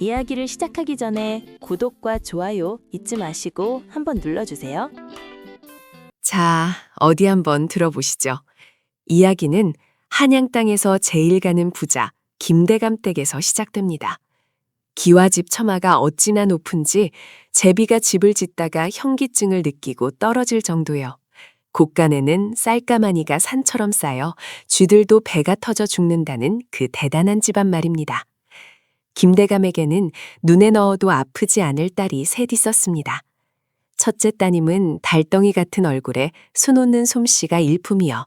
이야기를 시작하기 전에 구독과 좋아요 잊지 마시고 한번 눌러주세요. 자, 어디 한번 들어보시죠. 이야기는 한양 땅에서 제일 가는 부자 김대감 댁에서 시작됩니다. 기와집 처마가 어찌나 높은지 제비가 집을 짓다가 현기증을 느끼고 떨어질 정도요. 곳간에는 쌀가마니가 산처럼 쌓여 쥐들도 배가 터져 죽는다는 그 대단한 집안 말입니다. 김대감에게는 눈에 넣어도 아프지 않을 딸이 셋 있었습니다. 첫째 따님은 달덩이 같은 얼굴에 수놓는 솜씨가 일품이요.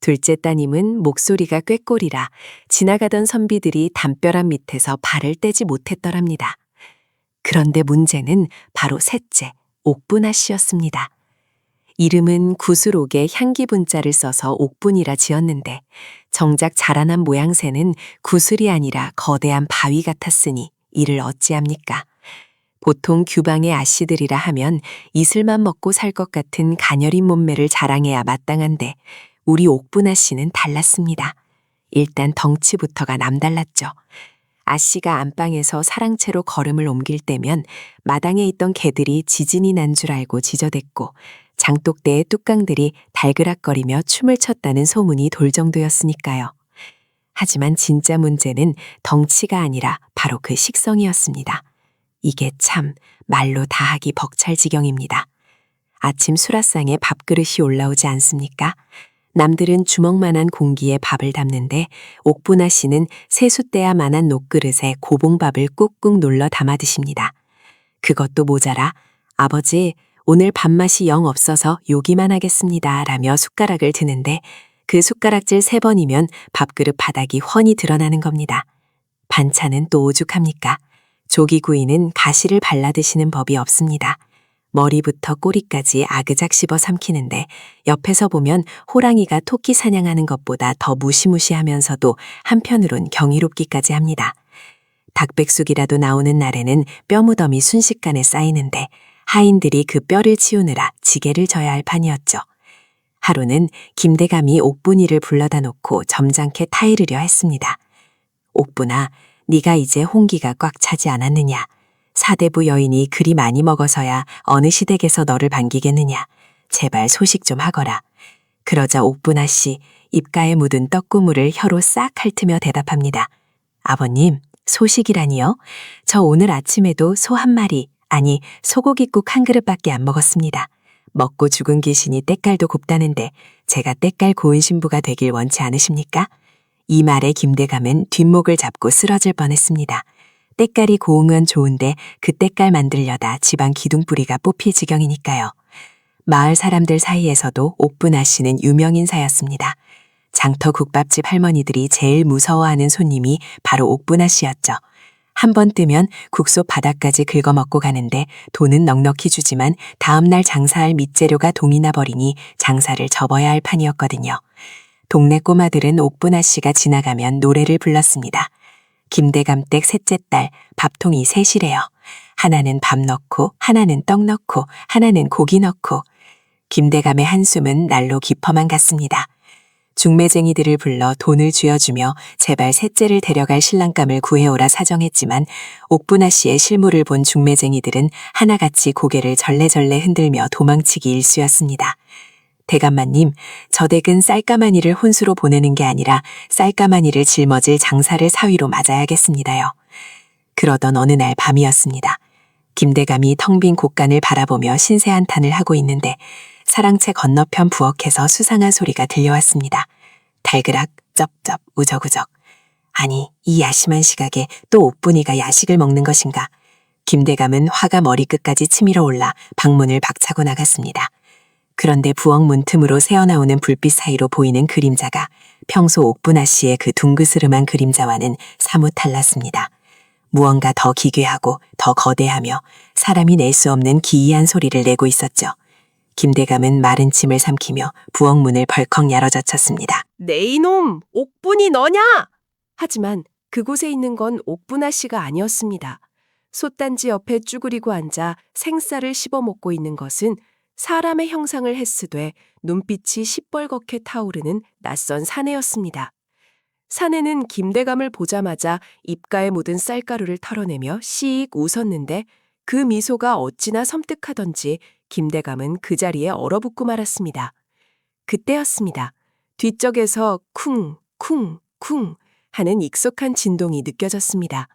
둘째 따님은 목소리가 꾀꼬리라 지나가던 선비들이 담벼락 밑에서 발을 떼지 못했더랍니다. 그런데 문제는 바로 셋째, 옥분아 씨였습니다. 이름은 구슬옥에 향기분자를 써서 옥분이라 지었는데 정작 자라난 모양새는 구슬이 아니라 거대한 바위 같았으니 이를 어찌합니까? 보통 규방의 아씨들이라 하면 이슬만 먹고 살 것 같은 가녀린 몸매를 자랑해야 마땅한데 우리 옥분아 씨는 달랐습니다. 일단 덩치부터가 남달랐죠. 아씨가 안방에서 사랑채로 걸음을 옮길 때면 마당에 있던 개들이 지진이 난 줄 알고 지저댔고 장독대의 뚝강들이 달그락거리며 춤을 췄다는 소문이 돌 정도였으니까요. 하지만 진짜 문제는 덩치가 아니라 바로 그 식성이었습니다. 이게 참 말로 다하기 벅찰 지경입니다. 아침 수라상에 밥그릇이 올라오지 않습니까? 남들은 주먹만한 공기에 밥을 담는데 옥분아 씨는 세숫대야만한 녹그릇에 고봉밥을 꾹꾹 눌러 담아 드십니다. 그것도 모자라 아버지 오늘 밥맛이 영 없어서 요기만 하겠습니다 라며 숟가락을 드는데 그 숟가락질 3번이면 밥그릇 바닥이 훤히 드러나는 겁니다. 반찬은 또 오죽합니까? 조기구이는 가시를 발라 드시는 법이 없습니다. 머리부터 꼬리까지 아그작 씹어 삼키는데 옆에서 보면 호랑이가 토끼 사냥하는 것보다 더 무시무시하면서도 한편으론 경이롭기까지 합니다. 닭백숙이라도 나오는 날에는 뼈무덤이 순식간에 쌓이는데 하인들이 그 뼈를 치우느라 지게를 져야 할 판이었죠. 하루는 김대감이 옥분이를 불러다 놓고 점잖게 타이르려 했습니다. 옥분아, 네가 이제 홍기가 꽉 차지 않았느냐. 사대부 여인이 그리 많이 먹어서야 어느 시댁에서 너를 반기겠느냐. 제발 소식 좀 하거라. 그러자 옥분아 씨 입가에 묻은 떡고물을 혀로 싹 핥으며 대답합니다. 아버님, 소식이라니요? 저 오늘 아침에도 소 한 마리, 아니 소고기국 한 그릇밖에 안 먹었습니다. 먹고 죽은 귀신이 때깔도 곱다는데 제가 때깔 고운 신부가 되길 원치 않으십니까? 이 말에 김대감은 뒷목을 잡고 쓰러질 뻔했습니다. 때깔이 고우면 좋은데 그 때깔 만들려다 집안 기둥뿌리가 뽑힐 지경이니까요. 마을 사람들 사이에서도 옥분아 씨는 유명인사였습니다. 장터 국밥집 할머니들이 제일 무서워하는 손님이 바로 옥분아 씨였죠. 한 번 뜨면 국소 바닥까지 긁어먹고 가는데 돈은 넉넉히 주지만 다음날 장사할 밑재료가 동이 나버리니 장사를 접어야 할 판이었거든요. 동네 꼬마들은 옥분아 씨가 지나가면 노래를 불렀습니다. 김대감 댁 셋째 딸 밥통이 셋이래요. 하나는 밥 넣고 하나는 떡 넣고 하나는 고기 넣고 김대감의 한숨은 날로 깊어만 갔습니다. 중매쟁이들을 불러 돈을 쥐어주며 제발 셋째를 데려갈 신랑감을 구해오라 사정했지만 옥분아 씨의 실물을 본 중매쟁이들은 하나같이 고개를 절레절레 흔들며 도망치기 일쑤였습니다. 대감마님, 저 댁은 쌀가마니를 혼수로 보내는 게 아니라 쌀가마니를 짊어질 장사를 사위로 맞아야겠습니다요. 그러던 어느 날 밤이었습니다. 김대감이 텅 빈 곳간을 바라보며 신세한탄을 하고 있는데 사랑채 건너편 부엌에서 수상한 소리가 들려왔습니다. 달그락, 쩝쩝, 우적우적. 아니, 이 야심한 시각에 또 옥분이가 야식을 먹는 것인가. 김대감은 화가 머리끝까지 치밀어 올라 방문을 박차고 나갔습니다. 그런데 부엌 문틈으로 새어나오는 불빛 사이로 보이는 그림자가 평소 옥분아 씨의 그 둥그스름한 그림자와는 사뭇 달랐습니다. 무언가 더 기괴하고 더 거대하며 사람이 낼 수 없는 기이한 소리를 내고 있었죠. 김대감은 마른 침을 삼키며 부엌 문을 벌컥 열어젖혔습니다. 네 이놈, 옥분이 너냐? 하지만 그곳에 있는 건 옥분아 씨가 아니었습니다. 솥단지 옆에 쭈그리고 앉아 생쌀을 씹어먹고 있는 것은 사람의 형상을 했으되 눈빛이 시뻘겋게 타오르는 낯선 사내였습니다. 사내는 김대감을 보자마자 입가에 묻은 쌀가루를 털어내며 씩 웃었는데 그 미소가 어찌나 섬뜩하던지 김대감은 그 자리에 얼어붙고 말았습니다. 그때였습니다. 뒤쪽에서 쿵, 쿵, 쿵 하는 익숙한 진동이 느껴졌습니다.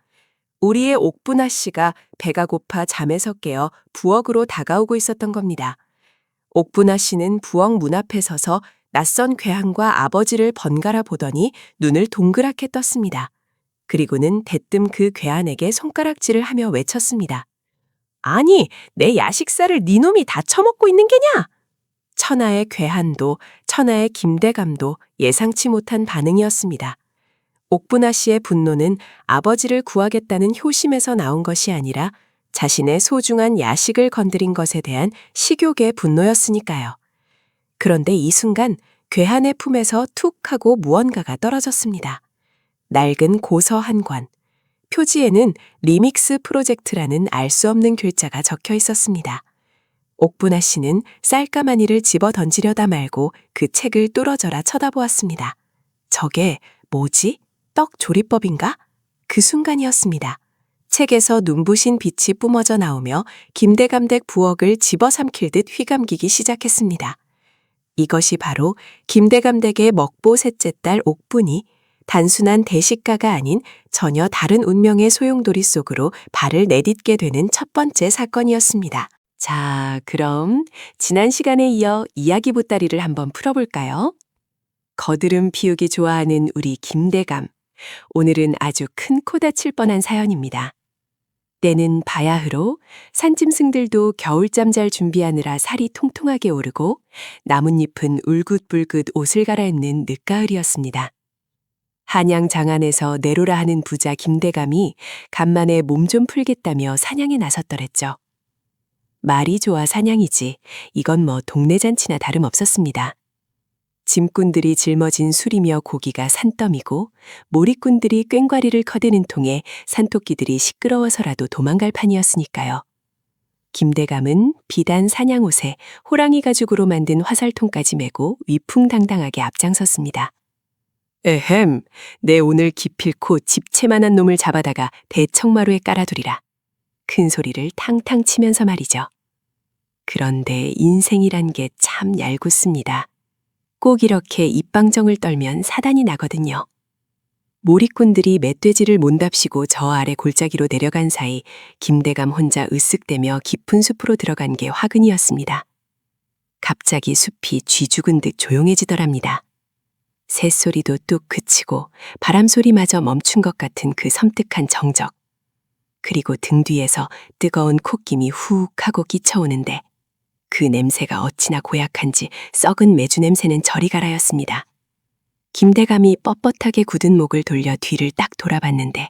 우리의 옥분아 씨가 배가 고파 잠에서 깨어 부엌으로 다가오고 있었던 겁니다. 옥분아 씨는 부엌 문 앞에 서서 낯선 괴한과 아버지를 번갈아 보더니 눈을 동그랗게 떴습니다. 그리고는 대뜸 그 괴한에게 손가락질을 하며 외쳤습니다. 아니, 내 야식사를 네 놈이 다 처먹고 있는 게냐? 천하의 괴한도 천하의 김대감도 예상치 못한 반응이었습니다. 옥분아 씨의 분노는 아버지를 구하겠다는 효심에서 나온 것이 아니라 자신의 소중한 야식을 건드린 것에 대한 식욕의 분노였으니까요. 그런데 이 순간 괴한의 품에서 툭 하고 무언가가 떨어졌습니다. 낡은 고서 한 권. 표지에는 리믹스 프로젝트라는 알 수 없는 글자가 적혀 있었습니다. 옥분아 씨는 쌀가마니를 집어 던지려다 말고 그 책을 뚫어져라 쳐다보았습니다. 저게 뭐지? 떡 조리법인가? 그 순간이었습니다. 책에서 눈부신 빛이 뿜어져 나오며 김대감댁 부엌을 집어삼킬 듯 휘감기기 시작했습니다. 이것이 바로 김대감댁의 먹보 셋째 딸 옥분이 단순한 대식가가 아닌 전혀 다른 운명의 소용돌이 속으로 발을 내딛게 되는 첫 번째 사건이었습니다. 자, 그럼 지난 시간에 이어 이야기 보따리를 한번 풀어볼까요? 거드름 피우기 좋아하는 우리 김대감. 오늘은 아주 큰 코 다칠 뻔한 사연입니다. 때는 바야흐로 산짐승들도 겨울잠 잘 준비하느라 살이 통통하게 오르고 나뭇잎은 울긋불긋 옷을 갈아입는 늦가을이었습니다. 한양 장안에서 내로라 하는 부자 김대감이 간만에 몸 좀 풀겠다며 사냥에 나섰더랬죠. 말이 좋아 사냥이지 이건 뭐 동네 잔치나 다름없었습니다. 짐꾼들이 짊어진 술이며 고기가 산더미고 몰이꾼들이 꽹과리를 커대는 통에 산토끼들이 시끄러워서라도 도망갈 판이었으니까요. 김대감은 비단 사냥옷에 호랑이 가죽으로 만든 화살통까지 메고 위풍당당하게 앞장섰습니다. 에헴, 내 오늘 기필코 집채만한 놈을 잡아다가 대청마루에 깔아두리라. 큰 소리를 탕탕 치면서 말이죠. 그런데 인생이란 게 참 얄궂습니다. 꼭 이렇게 입방정을 떨면 사단이 나거든요. 몰이꾼들이 멧돼지를 몬답시고 저 아래 골짜기로 내려간 사이 김대감 혼자 으쓱대며 깊은 숲으로 들어간 게 화근이었습니다. 갑자기 숲이 쥐 죽은 듯 조용해지더랍니다. 새소리도 뚝 그치고 바람소리마저 멈춘 것 같은 그 섬뜩한 정적. 그리고 등 뒤에서 뜨거운 콧김이 훅 하고 끼쳐오는데 그 냄새가 어찌나 고약한지 썩은 메주 냄새는 저리 가라였습니다. 김대감이 뻣뻣하게 굳은 목을 돌려 뒤를 딱 돌아봤는데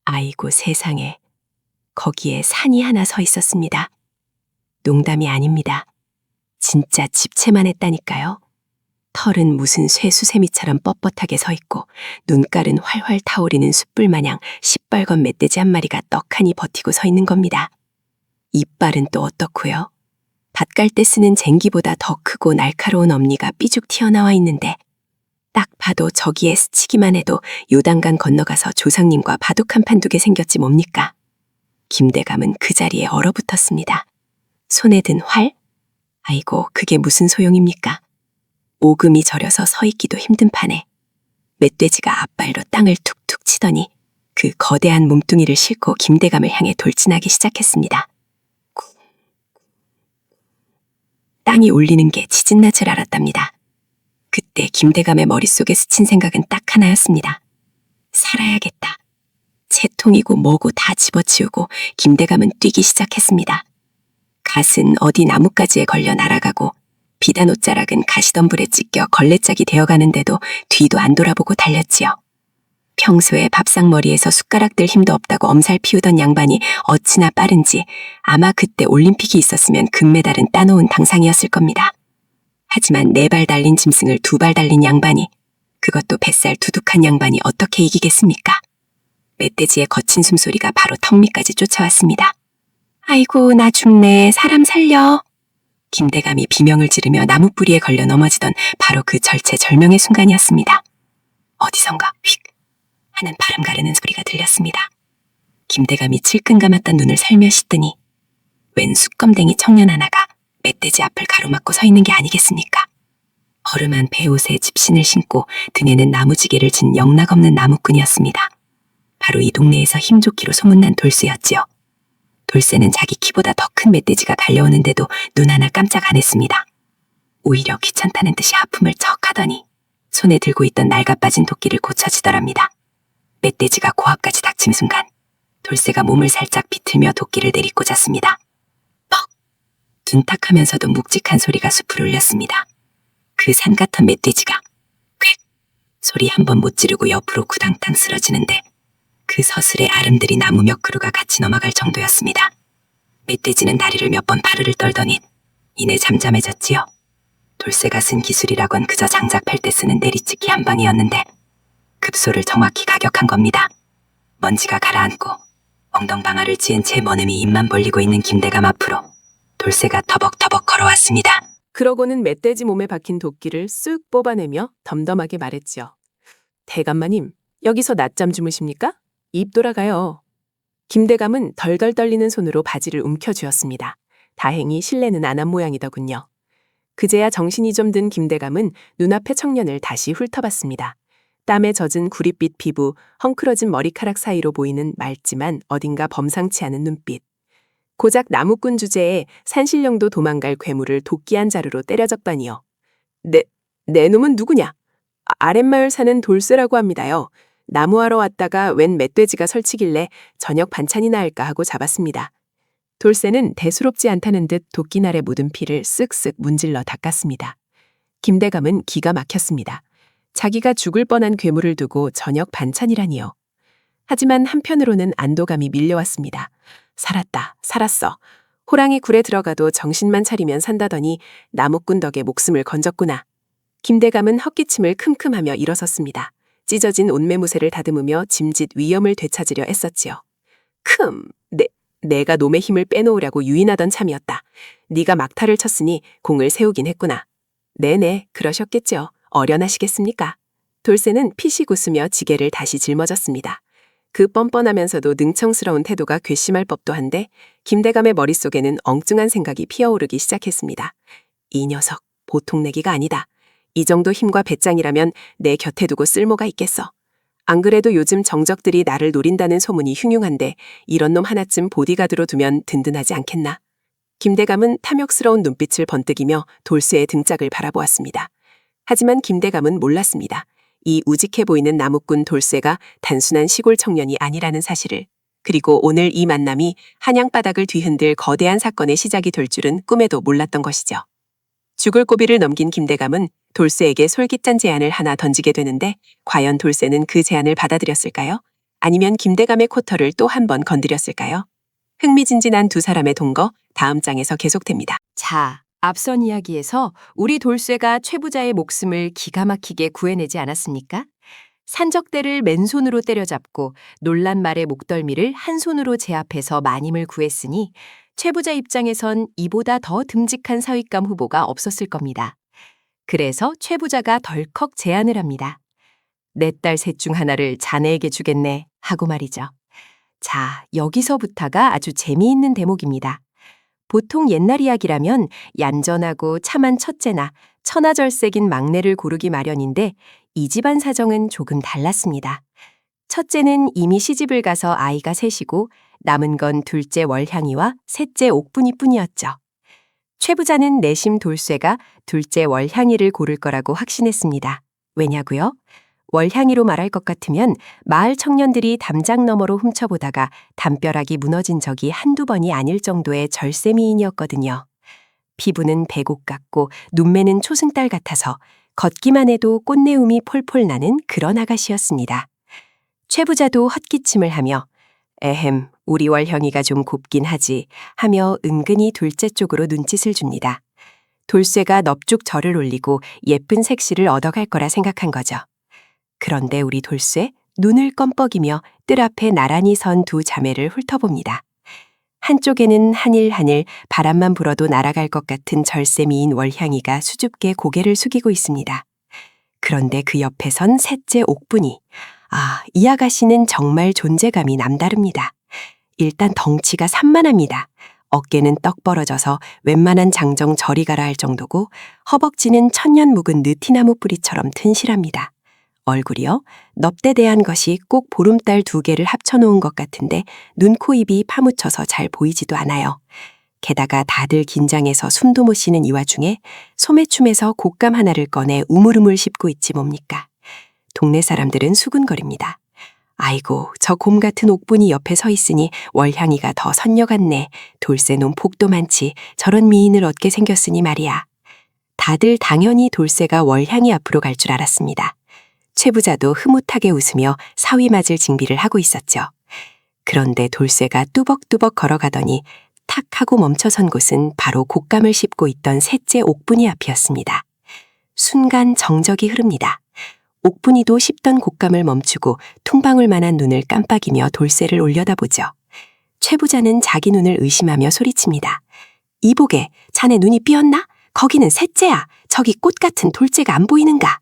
아이고 세상에, 거기에 산이 하나 서 있었습니다. 농담이 아닙니다. 진짜 집채만 했다니까요. 털은 무슨 쇠수세미처럼 뻣뻣하게 서 있고 눈깔은 활활 타오르는 숯불 마냥 시뻘건 멧돼지 한 마리가 떡하니 버티고 서 있는 겁니다. 이빨은 또 어떻고요? 밭 갈 때 쓰는 쟁기보다 더 크고 날카로운 엄니가 삐죽 튀어나와 있는데 딱 봐도 저기에 스치기만 해도 요단강 건너가서 조상님과 바둑 한 판 두게 생겼지 뭡니까? 김대감은 그 자리에 얼어붙었습니다. 손에 든 활? 아이고, 그게 무슨 소용입니까? 오금이 저려서 서 있기도 힘든 판에 멧돼지가 앞발로 땅을 툭툭 치더니 그 거대한 몸뚱이를 싣고 김대감을 향해 돌진하기 시작했습니다. 땅이 울리는 게 지진날 줄 알았답니다. 그때 김대감의 머릿속에 스친 생각은 딱 하나였습니다. 살아야겠다. 채통이고 뭐고 다 집어치우고 김대감은 뛰기 시작했습니다. 갓은 어디 나뭇가지에 걸려 날아가고 비단 옷자락은 가시덤불에 찢겨 걸레짝이 되어가는데도 뒤도 안 돌아보고 달렸지요. 평소에 밥상머리에서 숟가락 들 힘도 없다고 엄살 피우던 양반이 어찌나 빠른지 아마 그때 올림픽이 있었으면 금메달은 따놓은 당상이었을 겁니다. 하지만 4발 달린 짐승을 2발 달린 양반이, 그것도 뱃살 두둑한 양반이 어떻게 이기겠습니까? 멧돼지의 거친 숨소리가 바로 턱 밑까지 쫓아왔습니다. 아이고, 나 죽네, 사람 살려. 김대감이 비명을 지르며 나무뿌리에 걸려 넘어지던 바로 그 절체절명의 순간이었습니다. 어디선가 휙 하는 바람 가르는 소리가 들렸습니다. 김대감이 찔끔 감았던 눈을 살며시 뜨니 웬 쑥검댕이 청년 하나가 멧돼지 앞을 가로막고 서 있는 게 아니겠습니까? 허름한 배옷에 집신을 신고 등에는 나무지게를 진 영락없는 나무꾼이었습니다. 바로 이 동네에서 힘좋기로 소문난 돌쇠였지요. 돌쇠는 자기 키보다 더 큰 멧돼지가 달려오는데도 눈 하나 깜짝 안 했습니다. 오히려 귀찮다는 듯이 하품을 척 하더니 손에 들고 있던 낡아 빠진 도끼를 고쳐주더랍니다. 멧돼지가 고압까지 닥친 순간 돌쇠가 몸을 살짝 비틀며 도끼를 내리꽂았습니다. 퍽! 둔탁하면서도 묵직한 소리가 숲을 울렸습니다. 그 산 같은 멧돼지가 꽥! 소리 한 번 못 지르고 옆으로 구당탕 쓰러지는데 그 서슬에 아름드리 나무 몇 그루가 같이 넘어갈 정도였습니다. 멧돼지는 다리를 몇 번 바르르 떨더니 이내 잠잠해졌지요. 돌쇠가 쓴 기술이라곤 그저 장작 팰 때 쓰는 내리찍기 한 방이었는데 급소를 정확히 가격한 겁니다. 먼지가 가라앉고 엉덩방아를 찧은 채 머슴이 입만 벌리고 있는 김대감 앞으로 돌쇠가 터벅터벅 걸어왔습니다. 그러고는 멧돼지 몸에 박힌 도끼를 쓱 뽑아내며 덤덤하게 말했지요. 대감마님, 여기서 낮잠 주무십니까? 입 돌아가요. 김대감은 덜덜 떨리는 손으로 바지를 움켜쥐었습니다. 다행히 실례는 안 한 모양이더군요. 그제야 정신이 좀 든 김대감은 눈앞의 청년을 다시 훑어봤습니다. 땀에 젖은 구릿빛 피부, 헝클어진 머리카락 사이로 보이는 맑지만 어딘가 범상치 않은 눈빛. 고작 나무꾼 주제에 산신령도 도망갈 괴물을 도끼 한 자루로 때려 적다니요. 내 놈은 누구냐? 아랫마을 사는 돌쇠라고 합니다요. 나무하러 왔다가 웬 멧돼지가 설치길래 저녁 반찬이나 할까 하고 잡았습니다. 돌쇠는 대수롭지 않다는 듯 도끼날에 묻은 피를 쓱쓱 문질러 닦았습니다. 김대감은 기가 막혔습니다. 자기가 죽을 뻔한 괴물을 두고 저녁 반찬이라니요. 하지만 한편으로는 안도감이 밀려왔습니다. 살았다, 살았어. 호랑이 굴에 들어가도 정신만 차리면 산다더니 나무꾼 덕에 목숨을 건졌구나. 김대감은 헛기침을 큼큼하며 일어섰습니다. 찢어진 옷매무새를 다듬으며 짐짓 위엄을 되찾으려 애썼지요. 내가 놈의 힘을 빼놓으려고 유인하던 참이었다. 네가 막타를 쳤으니 공을 세우긴 했구나. 네네, 그러셨겠죠. 어련하시겠습니까? 돌쇠는 피식 웃으며 지게를 다시 짊어졌습니다. 그 뻔뻔하면서도 능청스러운 태도가 괘씸할 법도 한데 김대감의 머릿속에는 엉뚱한 생각이 피어오르기 시작했습니다. 이 녀석, 보통 내기가 아니다. 이 정도 힘과 배짱이라면 내 곁에 두고 쓸모가 있겠어. 안 그래도 요즘 정적들이 나를 노린다는 소문이 흉흉한데 이런 놈 하나쯤 보디가드로 두면 든든하지 않겠나. 김대감은 탐욕스러운 눈빛을 번뜩이며 돌쇠의 등짝을 바라보았습니다. 하지만 김대감은 몰랐습니다. 이 우직해 보이는 나무꾼 돌쇠가 단순한 시골 청년이 아니라는 사실을, 그리고 오늘 이 만남이 한양바닥을 뒤흔들 거대한 사건의 시작이 될 줄은 꿈에도 몰랐던 것이죠. 죽을 고비를 넘긴 김대감은 돌쇠에게 솔깃한 제안을 하나 던지게 되는데 과연 돌쇠는 그 제안을 받아들였을까요? 아니면 김대감의 코털을 또 한 번 건드렸을까요? 흥미진진한 두 사람의 동거 다음 장에서 계속됩니다. 자, 앞선 이야기에서 우리 돌쇠가 최부자의 목숨을 기가 막히게 구해내지 않았습니까? 산적대를 맨손으로 때려잡고 놀란 말의 목덜미를 한 손으로 제압해서 마님을 구했으니 최부자 입장에선 이보다 더 듬직한 사윗감 후보가 없었을 겁니다. 그래서 최부자가 덜컥 제안을 합니다. 내 딸 셋 중 하나를 자네에게 주겠네 하고 말이죠. 자, 여기서부터가 아주 재미있는 대목입니다. 보통 옛날 이야기라면 얌전하고 참한 첫째나 천하절색인 막내를 고르기 마련인데 이 집안 사정은 조금 달랐습니다. 첫째는 이미 시집을 가서 아이가 셋이고 남은 건 둘째 월향이와 셋째 옥분이뿐이었죠. 최 부자는 내심 돌쇠가 둘째 월향이를 고를 거라고 확신했습니다. 왜냐고요? 월향이로 말할 것 같으면 마을 청년들이 담장 너머로 훔쳐보다가 담벼락이 무너진 적이 한두 번이 아닐 정도의 절세미인이었거든요. 피부는 백옥 같고 눈매는 초승달 같아서 걷기만 해도 꽃내음이 폴폴 나는 그런 아가씨였습니다. 최 부자도 헛기침을 하며 에헴, 우리 월형이가 좀 곱긴 하지 하며 은근히 둘째 쪽으로 눈짓을 줍니다. 돌쇠가 넙죽 절을 올리고 예쁜 색시를 얻어갈 거라 생각한 거죠. 그런데 우리 돌쇠 눈을 껌뻑이며 뜰 앞에 나란히 선 두 자매를 훑어봅니다. 한쪽에는 하늘하늘 바람만 불어도 날아갈 것 같은 절세미인 월향이가 수줍게 고개를 숙이고 있습니다. 그런데 그 옆에 선 셋째 옥분이. 이 아가씨는 정말 존재감이 남다릅니다. 일단 덩치가 산만합니다. 어깨는 떡 벌어져서 웬만한 장정 저리 가라 할 정도고 허벅지는 천년 묵은 느티나무 뿌리처럼 튼실합니다. 얼굴이요? 넙대대한 것이 꼭 보름달 2개를 합쳐놓은 것 같은데 눈, 코, 입이 파묻혀서 잘 보이지도 않아요. 게다가 다들 긴장해서 숨도 못 쉬는 이 와중에 소매춤에서 곶감 하나를 꺼내 우물우물 씹고 있지 뭡니까. 동네 사람들은 수군거립니다. 아이고, 저 곰 같은 옥분이 옆에 서 있으니 월향이가 더 선녀 같네. 돌쇠놈 복도 많지. 저런 미인을 얻게 생겼으니 말이야. 다들 당연히 돌쇠가 월향이 앞으로 갈 줄 알았습니다. 최 부자도 흐뭇하게 웃으며 사위 맞을 징비를 하고 있었죠. 그런데 돌쇠가 뚜벅뚜벅 걸어가더니 탁 하고 멈춰선 곳은 바로 곶감을 씹고 있던 셋째 옥분이 앞이었습니다. 순간 정적이 흐릅니다. 옥분이도 씹던 곶감을 멈추고 퉁방울만한 눈을 깜빡이며 돌쇠를 올려다보죠. 최 부자는 자기 눈을 의심하며 소리칩니다. 이보게, 자네 눈이 삐었나? 거기는 셋째야. 저기 꽃 같은 돌째가 안 보이는가?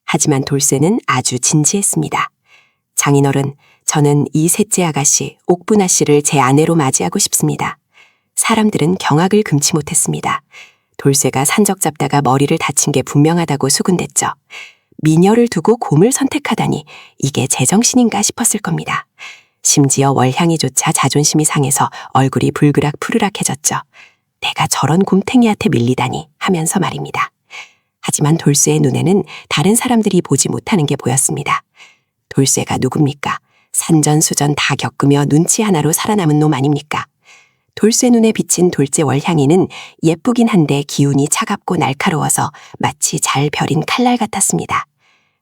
하지만 돌쇠는 아주 진지했습니다. 장인어른, 저는 이 셋째 아가씨, 옥분아 씨를 제 아내로 맞이하고 싶습니다. 사람들은 경악을 금치 못했습니다. 돌쇠가 산적 잡다가 머리를 다친 게 분명하다고 수군댔죠. 미녀를 두고 곰을 선택하다니 이게 제정신인가 싶었을 겁니다. 심지어 월향이조차 자존심이 상해서 얼굴이 불그락 푸르락해졌죠. 내가 저런 곰탱이한테 밀리다니 하면서 말입니다. 하지만 돌쇠의 눈에는 다른 사람들이 보지 못하는 게 보였습니다. 돌쇠가 누굽니까? 산전수전 다 겪으며 눈치 하나로 살아남은 놈 아닙니까? 돌쇠 눈에 비친 돌째 월향이는 예쁘긴 한데 기운이 차갑고 날카로워서 마치 잘 벼린 칼날 같았습니다.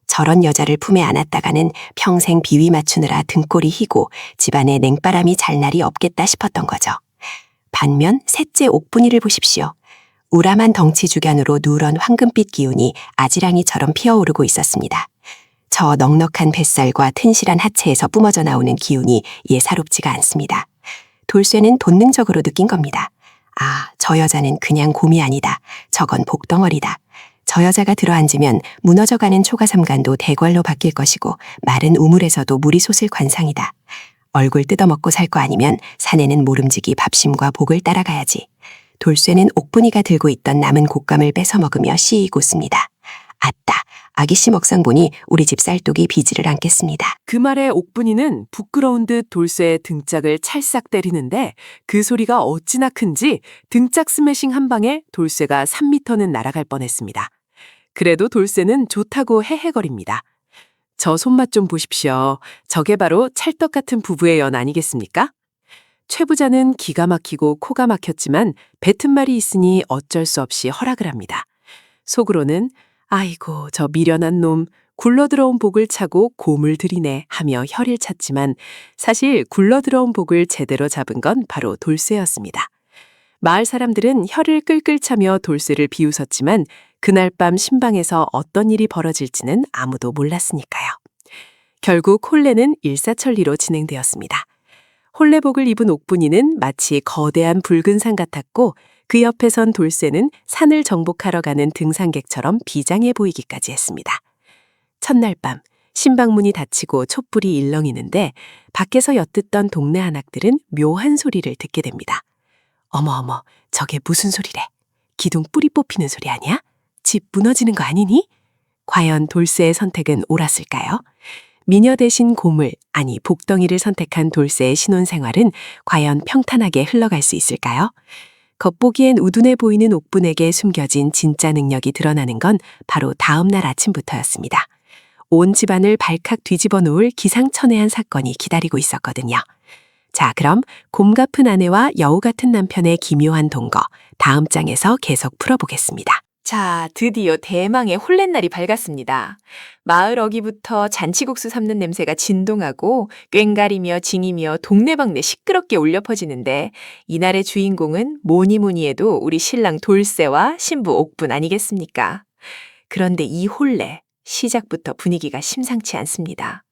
저런 여자를 품에 안았다가는 평생 비위 맞추느라 등골이 희고 집안에 냉바람이 잘 날이 없겠다 싶었던 거죠. 반면 셋째 옥분이를 보십시오. 우람한 덩치 주변으로 누런 황금빛 기운이 아지랑이처럼 피어오르고 있었습니다. 저 넉넉한 뱃살과 튼실한 하체에서 뿜어져 나오는 기운이 예사롭지가 않습니다. 돌쇠는 본능적으로 느낀 겁니다. 저 여자는 그냥 곰이 아니다. 저건 복덩어리다. 저 여자가 들어앉으면 무너져가는 초가삼간도 대궐로 바뀔 것이고 마른 우물에서도 물이 솟을 관상이다. 얼굴 뜯어먹고 살 거 아니면 사내는 모름지기 밥심과 복을 따라가야지. 돌쇠는 옥분이가 들고 있던 남은 곶감을 뺏어 먹으며 씨익 웃습니다. 아따, 아기씨 먹상 보니 우리 집 쌀독이 비지를 않겠습니다. 그 말에 옥분이는 부끄러운 듯 돌쇠의 등짝을 찰싹 때리는데 그 소리가 어찌나 큰지 등짝 스매싱 한 방에 돌쇠가 3미터는 날아갈 뻔했습니다. 그래도 돌쇠는 좋다고 헤헤거립니다. 저 손맛 좀 보십시오. 저게 바로 찰떡 같은 부부의 연 아니겠습니까? 최 부자는 기가 막히고 코가 막혔지만 뱉은 말이 있으니 어쩔 수 없이 허락을 합니다. 속으로는 아이고 저 미련한 놈 굴러들어온 복을 차고 곰을 들이네 하며 혀를 찼지만 사실 굴러들어온 복을 제대로 잡은 건 바로 돌쇠였습니다. 마을 사람들은 혀를 끌끌 차며 돌쇠를 비웃었지만 그날 밤 신방에서 어떤 일이 벌어질지는 아무도 몰랐으니까요. 결국 혼례는 일사천리로 진행되었습니다. 혼례복을 입은 옥분이는 마치 거대한 붉은 산 같았고 그 옆에 선 돌쇠는 산을 정복하러 가는 등산객처럼 비장해 보이기까지 했습니다. 첫날 밤 신방문이 닫히고 촛불이 일렁이는데 밖에서 엿듣던 동네 한악들은 묘한 소리를 듣게 됩니다. 어머 저게 무슨 소리래? 기둥 뿌리 뽑히는 소리 아니야? 집 무너지는 거 아니니? 과연 돌쇠의 선택은 옳았을까요? 미녀 대신 곰을, 아니 복덩이를 선택한 돌쇠의 신혼생활은 과연 평탄하게 흘러갈 수 있을까요? 겉보기엔 우둔해 보이는 옥분에게 숨겨진 진짜 능력이 드러나는 건 바로 다음 날 아침부터였습니다. 온 집안을 발칵 뒤집어 놓을 기상천외한 사건이 기다리고 있었거든요. 자, 그럼 곰 같은 아내와 여우 같은 남편의 기묘한 동거, 다음 장에서 계속 풀어보겠습니다. 자, 드디어 대망의 홀렛날이 밝았습니다. 마을 어기부터 잔치국수 삶는 냄새가 진동하고 꽹가리며 징이며 동네방네 시끄럽게 울려 퍼지는데 이날의 주인공은 뭐니 해도 우리 신랑 돌쇠와 신부 옥분 아니겠습니까? 그런데 이 혼례, 시작부터 분위기가 심상치 않습니다.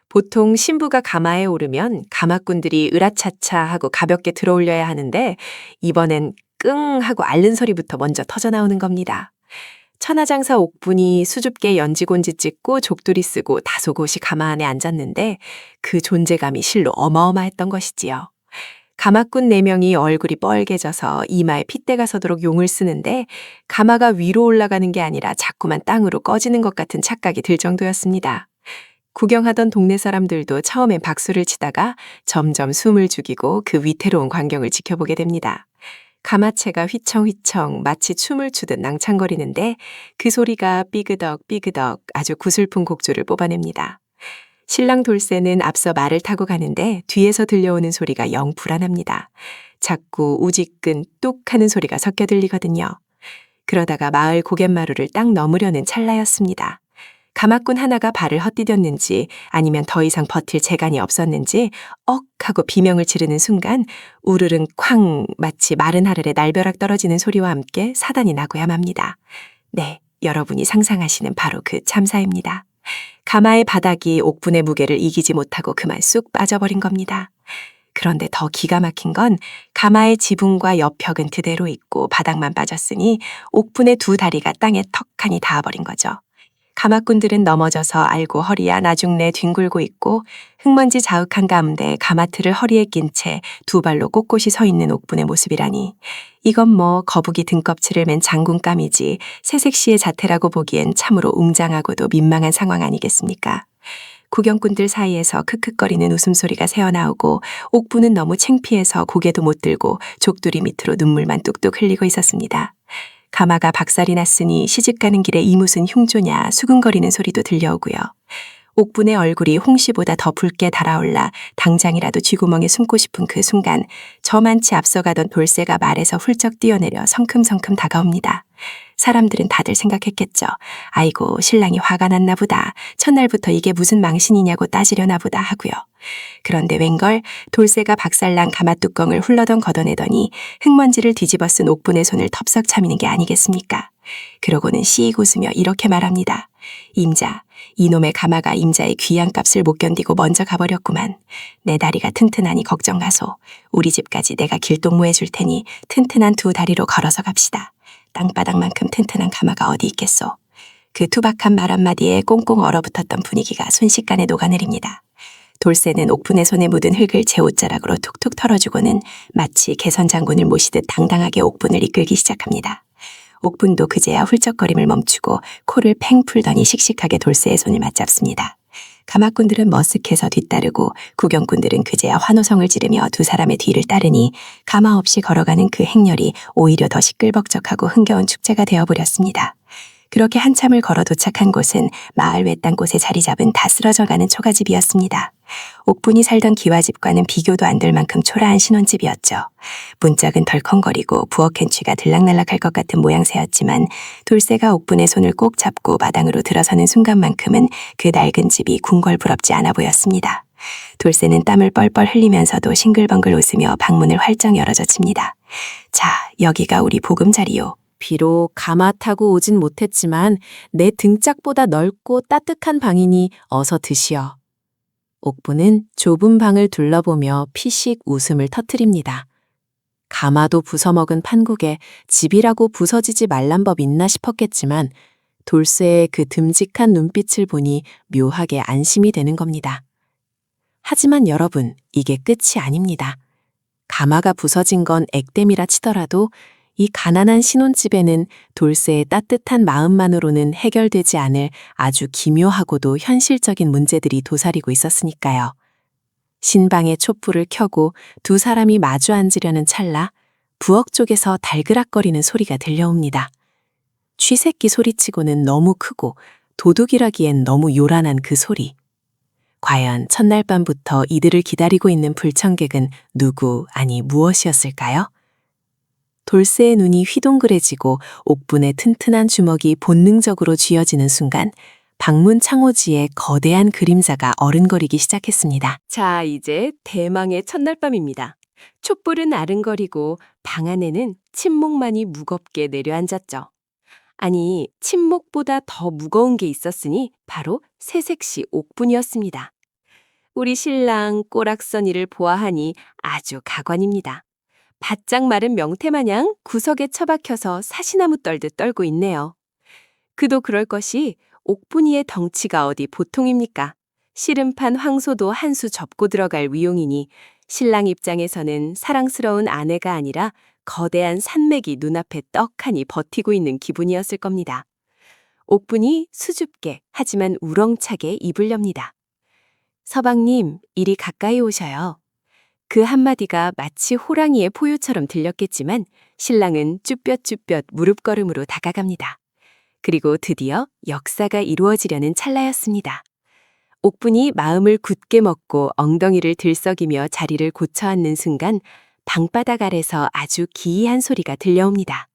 보통 신부가 가마에 오르면 가마꾼들이 으라차차 하고 가볍게 들어올려야 하는데 이번엔 끙 하고 앓는 소리부터 먼저 터져나오는 겁니다. 천하장사 옥분이 수줍게 연지곤지 찍고 족두리 쓰고 다소곳이 가마 안에 앉았는데 그 존재감이 실로 어마어마했던 것이지요. 가마꾼 4명이 얼굴이 뻘개져서 이마에 핏대가 서도록 용을 쓰는데 가마가 위로 올라가는 게 아니라 자꾸만 땅으로 꺼지는 것 같은 착각이 들 정도였습니다. 구경하던 동네 사람들도 처음엔 박수를 치다가 점점 숨을 죽이고 그 위태로운 광경을 지켜보게 됩니다. 가마채가 휘청휘청 마치 춤을 추듯 낭창거리는데 그 소리가 삐그덕 삐그덕 아주 구슬픈 곡조를 뽑아냅니다. 신랑 돌쇠는 앞서 말을 타고 가는데 뒤에서 들려오는 소리가 영 불안합니다. 자꾸 우지끈 뚝 하는 소리가 섞여 들리거든요. 그러다가 마을 고갯마루를 딱 넘으려는 찰나였습니다. 가마꾼 하나가 발을 헛디뎠는지 아니면 더 이상 버틸 재간이 없었는지 억 하고 비명을 지르는 순간 우르릉 쾅 마치 마른 하늘에 날벼락 떨어지는 소리와 함께 사단이 나고야 맙니다. 네, 여러분이 상상하시는 바로 그 참사입니다. 가마의 바닥이 옥분의 무게를 이기지 못하고 그만 쑥 빠져버린 겁니다. 그런데 더 기가 막힌 건 가마의 지붕과 옆벽은 그대로 있고 바닥만 빠졌으니 옥분의 2 다리가 땅에 턱하니 닿아버린 거죠. 가마꾼들은 넘어져서 알고 허리야 나중내 뒹굴고 있고 흙먼지 자욱한 가운데 가마틀을 허리에 낀 채 2 발로 꼿꼿이 서 있는 옥분의 모습이라니 이건 뭐 거북이 등껍질을 맨 장군감이지 새색시의 자태라고 보기엔 참으로 웅장하고도 민망한 상황 아니겠습니까? 구경꾼들 사이에서 크크거리는 웃음소리가 새어나오고 옥분은 너무 창피해서 고개도 못 들고 족두리 밑으로 눈물만 뚝뚝 흘리고 있었습니다. 가마가 박살이 났으니 시집가는 길에 이 무슨 흉조냐 수근거리는 소리도 들려오고요. 옥분의 얼굴이 홍시보다 더 붉게 달아올라 당장이라도 쥐구멍에 숨고 싶은 그 순간 저만치 앞서가던 돌쇠가 말에서 훌쩍 뛰어내려 성큼성큼 다가옵니다. 사람들은 다들 생각했겠죠. 아이고 신랑이 화가 났나 보다. 첫날부터 이게 무슨 망신이냐고 따지려나 보다 하고요. 그런데 웬걸 돌쇠가 박살난 가마뚜껑을 훌러덩 걷어내더니 흙먼지를 뒤집어 쓴 옥분의 손을 텁썩 차미는 게 아니겠습니까? 그러고는 씩 웃으며 이렇게 말합니다. 임자, 이놈의 가마가 임자의 귀한 값을 못 견디고 먼저 가버렸구만. 내 다리가 튼튼하니 걱정 마소. 우리 집까지 내가 길동무해 줄 테니 튼튼한 2 다리로 걸어서 갑시다. 땅바닥만큼 튼튼한 가마가 어디 있겠소. 그 투박한 말 한마디에 꽁꽁 얼어붙었던 분위기가 순식간에 녹아내립니다. 돌쇠는 옥분의 손에 묻은 흙을 제 옷자락으로 툭툭 털어주고는 마치 개선장군을 모시듯 당당하게 옥분을 이끌기 시작합니다. 옥분도 그제야 훌쩍거림을 멈추고 코를 팽 풀더니 씩씩하게 돌쇠의 손을 맞잡습니다. 가마꾼들은 머쓱해서 뒤따르고 구경꾼들은 그제야 환호성을 지르며 2 사람의 뒤를 따르니 가마 없이 걸어가는 그 행렬이 오히려 더 시끌벅적하고 흥겨운 축제가 되어버렸습니다. 그렇게 한참을 걸어 도착한 곳은 마을 외딴 곳에 자리 잡은 다 쓰러져가는 초가집이었습니다. 옥분이 살던 기와집과는 비교도 안 될 만큼 초라한 신혼집이었죠. 문짝은 덜컹거리고 부엌엔 취가 들락날락할 것 같은 모양새였지만 돌쇠가 옥분의 손을 꼭 잡고 마당으로 들어서는 순간만큼은 그 낡은 집이 궁궐부럽지 않아 보였습니다. 돌쇠는 땀을 뻘뻘 흘리면서도 싱글벙글 웃으며 방문을 활짝 열어젖힙니다. 자, 여기가 우리 보금자리요. 비록 가마 타고 오진 못했지만 내 등짝보다 넓고 따뜻한 방이니 어서 드시어. 옥분은 좁은 방을 둘러보며 피식 웃음을 터뜨립니다. 가마도 부숴먹은 판국에 집이라고 부서지지 말란 법 있나 싶었겠지만 돌쇠의 그 듬직한 눈빛을 보니 묘하게 안심이 되는 겁니다. 하지만 여러분, 이게 끝이 아닙니다. 가마가 부서진 건 액땜이라 치더라도 이 가난한 신혼집에는 돌쇠의 따뜻한 마음만으로는 해결되지 않을 아주 기묘하고도 현실적인 문제들이 도사리고 있었으니까요. 신방에 촛불을 켜고 2 사람이 마주 앉으려는 찰나 부엌 쪽에서 달그락거리는 소리가 들려옵니다. 쥐새끼 소리치고는 너무 크고 도둑이라기엔 너무 요란한 그 소리. 과연 첫날 밤부터 이들을 기다리고 있는 불청객은 누구 아니 무엇이었을까요? 돌쇠의 눈이 휘둥그레지고 옥분의 튼튼한 주먹이 본능적으로 쥐어지는 순간 방문 창호지에 거대한 그림자가 어른거리기 시작했습니다. 자, 이제 대망의 첫날 밤입니다. 촛불은 아른거리고 방 안에는 침묵만이 무겁게 내려앉았죠. 아니, 침묵보다 더 무거운 게 있었으니 바로 새색시 옥분이었습니다. 우리 신랑 꼬락서니를 보아하니 아주 가관입니다. 바짝 마른 명태마냥 구석에 처박혀서 사시나무 떨듯 떨고 있네요. 그도 그럴 것이 옥분이의 덩치가 어디 보통입니까? 씨름판 황소도 한 수 접고 들어갈 위용이니 신랑 입장에서는 사랑스러운 아내가 아니라 거대한 산맥이 눈앞에 떡하니 버티고 있는 기분이었을 겁니다. 옥분이 수줍게 하지만 우렁차게 입을 엽니다. 서방님, 이리 가까이 오셔요. 그 한마디가 마치 호랑이의 포효처럼 들렸겠지만 신랑은 쭈뼛쭈뼛 무릎걸음으로 다가갑니다. 그리고 드디어 역사가 이루어지려는 찰나였습니다. 옥분이 마음을 굳게 먹고 엉덩이를 들썩이며 자리를 고쳐 앉는 순간 방바닥 아래서 아주 기이한 소리가 들려옵니다.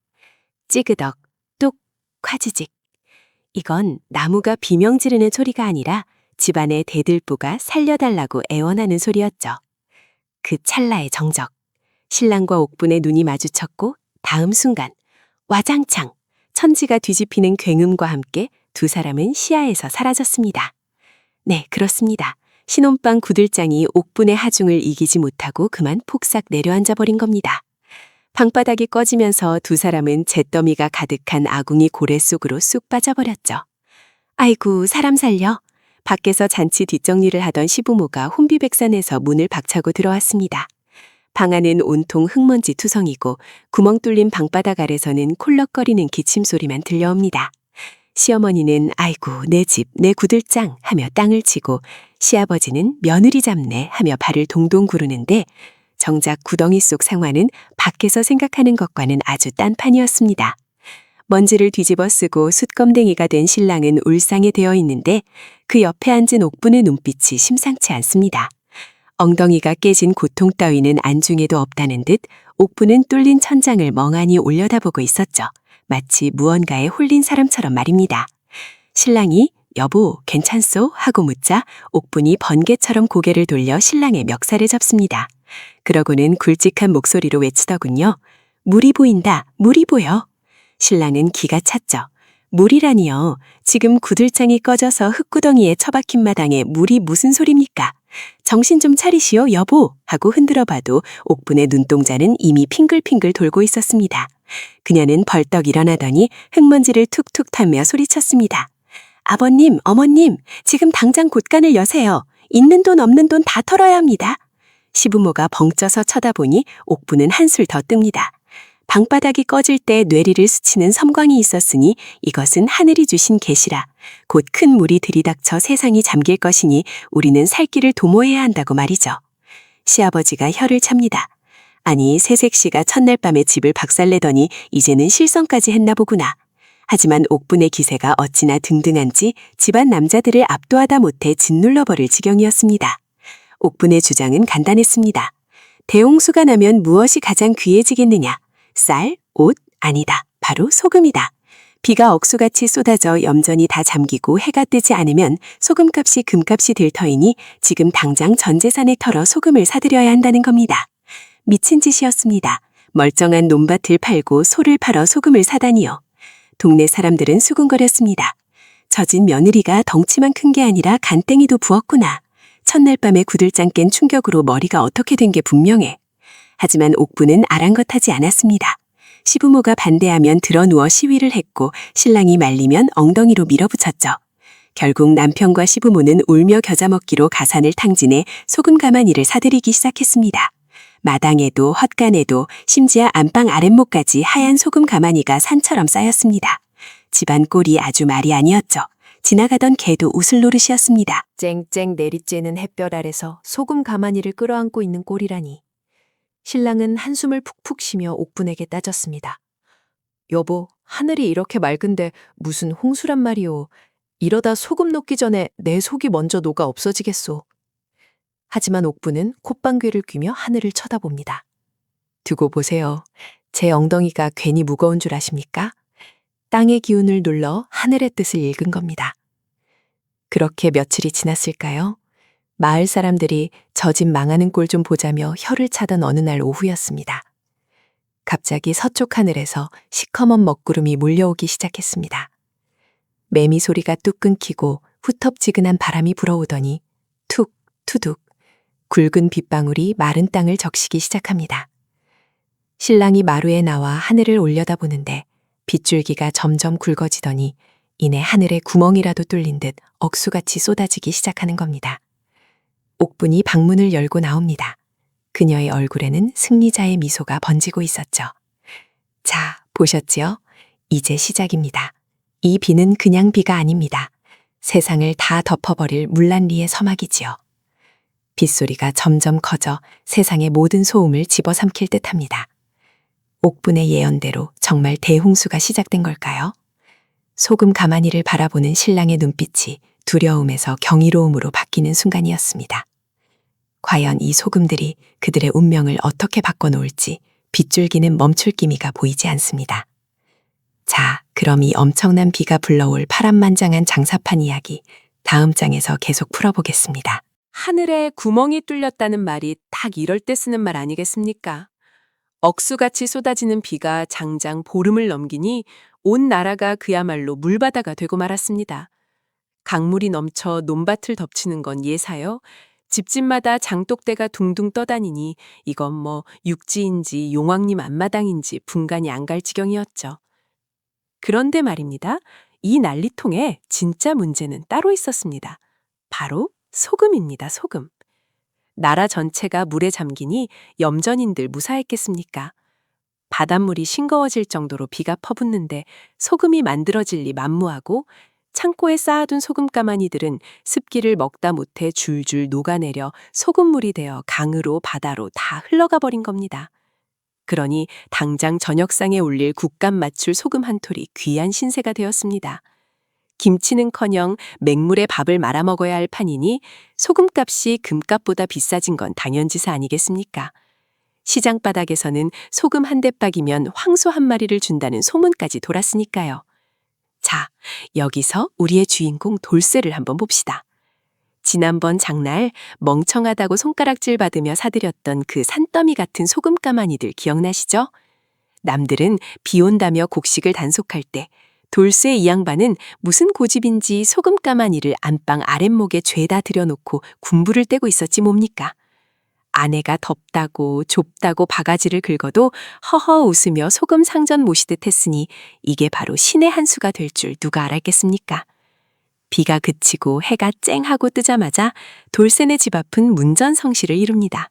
찌그덕, 뚝, 콰지직. 이건 나무가 비명 지르는 소리가 아니라 집안의 대들보가 살려달라고 애원하는 소리였죠. 그 찰나의 정적. 신랑과 옥분의 눈이 마주쳤고 다음 순간 와장창 천지가 뒤집히는 굉음과 함께 두 사람은 시야에서 사라졌습니다. 네, 그렇습니다. 신혼방 구들장이 옥분의 하중을 이기지 못하고 그만 폭삭 내려앉아 버린 겁니다. 방바닥이 꺼지면서 두 사람은 잿더미가 가득한 아궁이 고래 속으로 쑥 빠져버렸죠. 아이고, 사람 살려. 밖에서 잔치 뒷정리를 하던 시부모가 혼비백산해서 문을 박차고 들어왔습니다. 방 안은 온통 흙먼지 투성이고 구멍 뚫린 방바닥 아래서는 콜럭거리는 기침 소리만 들려옵니다. 시어머니는 아이고 내 집, 내 구들장 하며 땅을 치고 시아버지는 며느리 잡네 하며 발을 동동 구르는데 정작 구덩이 속 상황은 밖에서 생각하는 것과는 아주 딴판이었습니다. 먼지를 뒤집어 쓰고 숯검댕이가 된 신랑은 울상에 되어 있는데 그 옆에 앉은 옥분의 눈빛이 심상치 않습니다. 엉덩이가 깨진 고통 따위는 안중에도 없다는 듯 옥분은 뚫린 천장을 멍하니 올려다보고 있었죠. 마치 무언가에 홀린 사람처럼 말입니다. 신랑이 여보 괜찮소? 하고 묻자 옥분이 번개처럼 고개를 돌려 신랑의 멱살을 잡습니다. 그러고는 굵직한 목소리로 외치더군요. 물이 보인다. 물이 보여. 신랑은 기가 찼죠. 물이라니요. 지금 구들장이 꺼져서 흙구덩이에 처박힌 마당에 물이 무슨 소립니까? 정신 좀 차리시오 여보 하고 흔들어 봐도 옥분의 눈동자는 이미 핑글핑글 돌고 있었습니다. 그녀는 벌떡 일어나더니 흙먼지를 툭툭 타며 소리쳤습니다. 아버님, 어머님, 지금 당장 곳간을 여세요. 있는 돈 없는 돈 다 털어야 합니다. 시부모가 벙쪄서 쳐다보니 옥분은 한술 더 뜹니다. 방바닥이 꺼질 때 뇌리를 스치는 섬광이 있었으니 이것은 하늘이 주신 계시라. 곧 큰 물이 들이닥쳐 세상이 잠길 것이니 우리는 살 길을 도모해야 한다고 말이죠. 시아버지가 혀를 찹니다. 아니 새색시가 첫날 밤에 집을 박살내더니 이제는 실성까지 했나 보구나. 하지만 옥분의 기세가 어찌나 등등한지 집안 남자들을 압도하다 못해 짓눌러버릴 지경이었습니다. 옥분의 주장은 간단했습니다. 대홍수가 나면 무엇이 가장 귀해지겠느냐? 쌀, 옷, 아니다. 바로 소금이다. 비가 억수같이 쏟아져 염전이 다 잠기고 해가 뜨지 않으면 소금값이 금값이 될 터이니 지금 당장 전 재산을 털어 소금을 사들여야 한다는 겁니다. 미친 짓이었습니다. 멀쩡한 논밭을 팔고 소를 팔어 소금을 사다니요. 동네 사람들은 수군거렸습니다. 젖은 며느리가 덩치만 큰 게 아니라 간땡이도 부었구나. 첫날 밤에 구들장 깬 충격으로 머리가 어떻게 된 게 분명해. 하지만 옥분은 아랑곳하지 않았습니다. 시부모가 반대하면 드러누워 시위를 했고 신랑이 말리면 엉덩이로 밀어붙였죠. 결국 남편과 시부모는 울며 겨자먹기로 가산을 탕진해 소금 가마니를 사들이기 시작했습니다. 마당에도 헛간에도 심지어 안방 아랫목까지 하얀 소금 가마니가 산처럼 쌓였습니다. 집안 꼴이 아주 말이 아니었죠. 지나가던 개도 웃을 노릇이었습니다. 쨍쨍 내리쬐는 햇볕 아래서 소금 가마니를 끌어안고 있는 꼴이라니. 신랑은 한숨을 푹푹 쉬며 옥분에게 따졌습니다. 여보, 하늘이 이렇게 맑은데 무슨 홍수란 말이오. 이러다 소금 녹기 전에 내 속이 먼저 녹아 없어지겠소. 하지만 옥분은 콧방귀를 뀌며 하늘을 쳐다봅니다. 두고 보세요. 제 엉덩이가 괜히 무거운 줄 아십니까? 땅의 기운을 눌러 하늘의 뜻을 읽은 겁니다. 그렇게 며칠이 지났을까요? 마을 사람들이 저 집 망하는 꼴 좀 보자며 혀를 차던 어느 날 오후였습니다. 갑자기 서쪽 하늘에서 시커먼 먹구름이 몰려오기 시작했습니다. 매미 소리가 뚝 끊기고 후텁지근한 바람이 불어오더니 툭, 투둑, 굵은 빗방울이 마른 땅을 적시기 시작합니다. 신랑이 마루에 나와 하늘을 올려다보는데 빗줄기가 점점 굵어지더니 이내 하늘에 구멍이라도 뚫린 듯 억수같이 쏟아지기 시작하는 겁니다. 옥분이 방문을 열고 나옵니다. 그녀의 얼굴에는 승리자의 미소가 번지고 있었죠. 자, 보셨지요? 이제 시작입니다. 이 비는 그냥 비가 아닙니다. 세상을 다 덮어버릴 물난리의 서막이지요. 빗소리가 점점 커져 세상의 모든 소음을 집어삼킬 듯합니다. 옥분의 예언대로 정말 대홍수가 시작된 걸까요? 소금 가마니를 바라보는 신랑의 눈빛이 두려움에서 경이로움으로 바뀌는 순간이었습니다. 과연 이 소금들이 그들의 운명을 어떻게 바꿔놓을지 빗줄기는 멈출 기미가 보이지 않습니다. 자, 그럼 이 엄청난 비가 불러올 파란만장한 장사판 이야기 다음 장에서 계속 풀어보겠습니다. 하늘에 구멍이 뚫렸다는 말이 딱 이럴 때 쓰는 말 아니겠습니까? 억수같이 쏟아지는 비가 장장 보름을 넘기니 온 나라가 그야말로 물바다가 되고 말았습니다. 강물이 넘쳐 논밭을 덮치는 건 예사요. 집집마다 장독대가 둥둥 떠다니니 이건 뭐 육지인지 용왕님 앞마당인지 분간이 안 갈 지경이었죠. 그런데 말입니다. 이 난리통에 진짜 문제는 따로 있었습니다. 바로 소금입니다. 소금. 나라 전체가 물에 잠기니 염전인들 무사했겠습니까? 바닷물이 싱거워질 정도로 비가 퍼붓는데 소금이 만들어질 리 만무하고 창고에 쌓아둔 소금 가마니들은 습기를 먹다 못해 줄줄 녹아내려 소금물이 되어 강으로 바다로 다 흘러가 버린 겁니다. 그러니 당장 저녁상에 올릴 국감 맞출 소금 한 톨이 귀한 신세가 되었습니다. 김치는커녕 맹물에 밥을 말아 먹어야 할 판이니 소금값이 금값보다 비싸진 건 당연지사 아니겠습니까? 시장 바닥에서는 소금 한 대박이면 황소 한 마리를 준다는 소문까지 돌았으니까요. 자, 여기서 우리의 주인공 돌쇠를 한번 봅시다. 지난번 장날 멍청하다고 손가락질 받으며 사들였던 그 산더미 같은 소금 가마니들 기억나시죠? 남들은 비 온다며 곡식을 단속할 때 돌쇠 이 양반은 무슨 고집인지 소금 가마니를 안방 아랫목에 죄다 들여놓고 군부를 떼고 있었지 뭡니까? 아내가 덥다고 좁다고 바가지를 긁어도 허허 웃으며 소금 상전 모시듯 했으니 이게 바로 신의 한 수가 될 줄 누가 알았겠습니까? 비가 그치고 해가 쨍하고 뜨자마자 돌쇠네 집 앞은 문전성시를 이룹니다.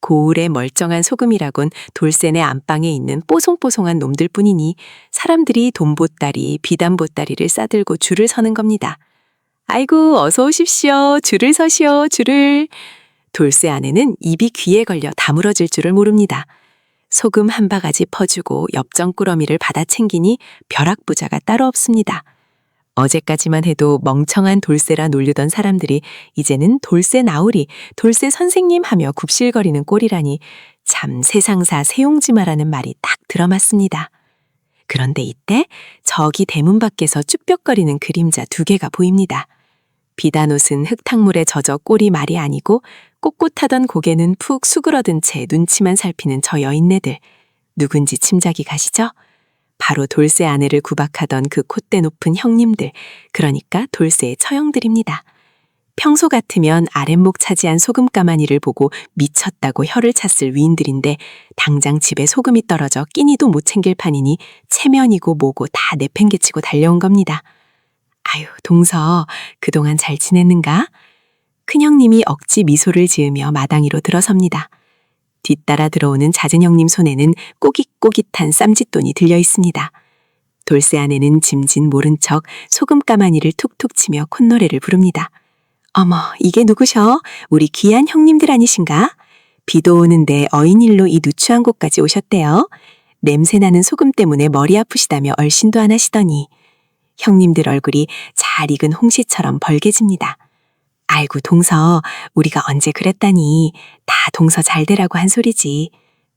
고을의 멀쩡한 소금이라곤 돌쇠네 안방에 있는 뽀송뽀송한 놈들 뿐이니 사람들이 돈보따리, 비단보따리를 싸들고 줄을 서는 겁니다. 아이고 어서 오십시오. 줄을 서시오. 줄을. 돌쇠 아내는 입이 귀에 걸려 다물어질 줄을 모릅니다. 소금 한 바가지 퍼주고 엽전 꾸러미를 받아 챙기니 벼락부자가 따로 없습니다. 어제까지만 해도 멍청한 돌쇠라 놀리던 사람들이 이제는 돌쇠 나으리, 돌쇠 선생님 하며 굽실거리는 꼴이라니 참 세상사 세용지마라는 말이 딱 들어맞습니다. 그런데 이때 저기 대문 밖에서 쭈뼛거리는 그림자 두 개가 보입니다. 비단옷은 흙탕물에 젖어 꼴이 말이 아니고 꼿꼿하던 고개는 푹 수그러든 채 눈치만 살피는 저 여인네들. 누군지 짐작이 가시죠? 바로 돌쇠 아내를 구박하던 그 콧대 높은 형님들, 그러니까 돌쇠의 처형들입니다. 평소 같으면 아랫목 차지한 소금 가마니를 보고 미쳤다고 혀를 찼을 위인들인데 당장 집에 소금이 떨어져 끼니도 못 챙길 판이니 체면이고 뭐고 다 내팽개치고 달려온 겁니다. 아유, 동서, 그동안 잘 지냈는가? 큰형님이 억지 미소를 지으며 마당위로 들어섭니다. 뒤따라 들어오는 잦은 형님 손에는 꼬깃꼬깃한 쌈짓돈이 들려 있습니다. 돌쇠 아내는 짐진 모른 척 소금 가마니를 툭툭 치며 콧노래를 부릅니다. 어머, 이게 누구셔? 우리 귀한 형님들 아니신가? 비도 오는데 어인일로 이 누추한 곳까지 오셨대요. 냄새나는 소금 때문에 머리 아프시다며 얼씬도 안 하시더니 형님들 얼굴이 잘 익은 홍시처럼 벌개집니다. 아이고 동서, 우리가 언제 그랬다니. 다 동서 잘 되라고 한 소리지.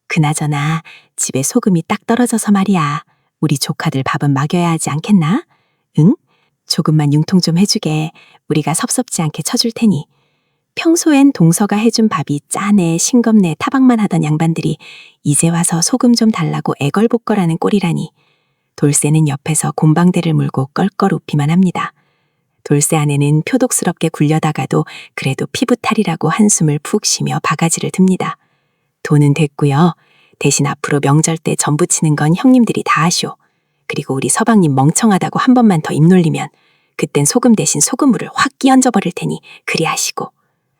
그나저나 집에 소금이 딱 떨어져서 말이야. 우리 조카들 밥은 먹여야 하지 않겠나? 응? 조금만 융통 좀 해주게. 우리가 섭섭지 않게 쳐줄 테니. 평소엔 동서가 해준 밥이 짜네 싱겁네 타박만 하던 양반들이 이제 와서 소금 좀 달라고 애걸복걸하는 꼴이라니. 돌쇠는 옆에서 곰방대를 물고 껄껄 웃기만 합니다. 돌쇠 아내는 표독스럽게 굴려다가도 그래도 피부탈이라고 한숨을 푹 쉬며 바가지를 듭니다. 돈은 됐고요. 대신 앞으로 명절 때 전부 치는 건 형님들이 다 하쇼. 그리고 우리 서방님 멍청하다고 한 번만 더 입 놀리면 그땐 소금 대신 소금물을 확 끼얹어 버릴 테니 그리 하시고.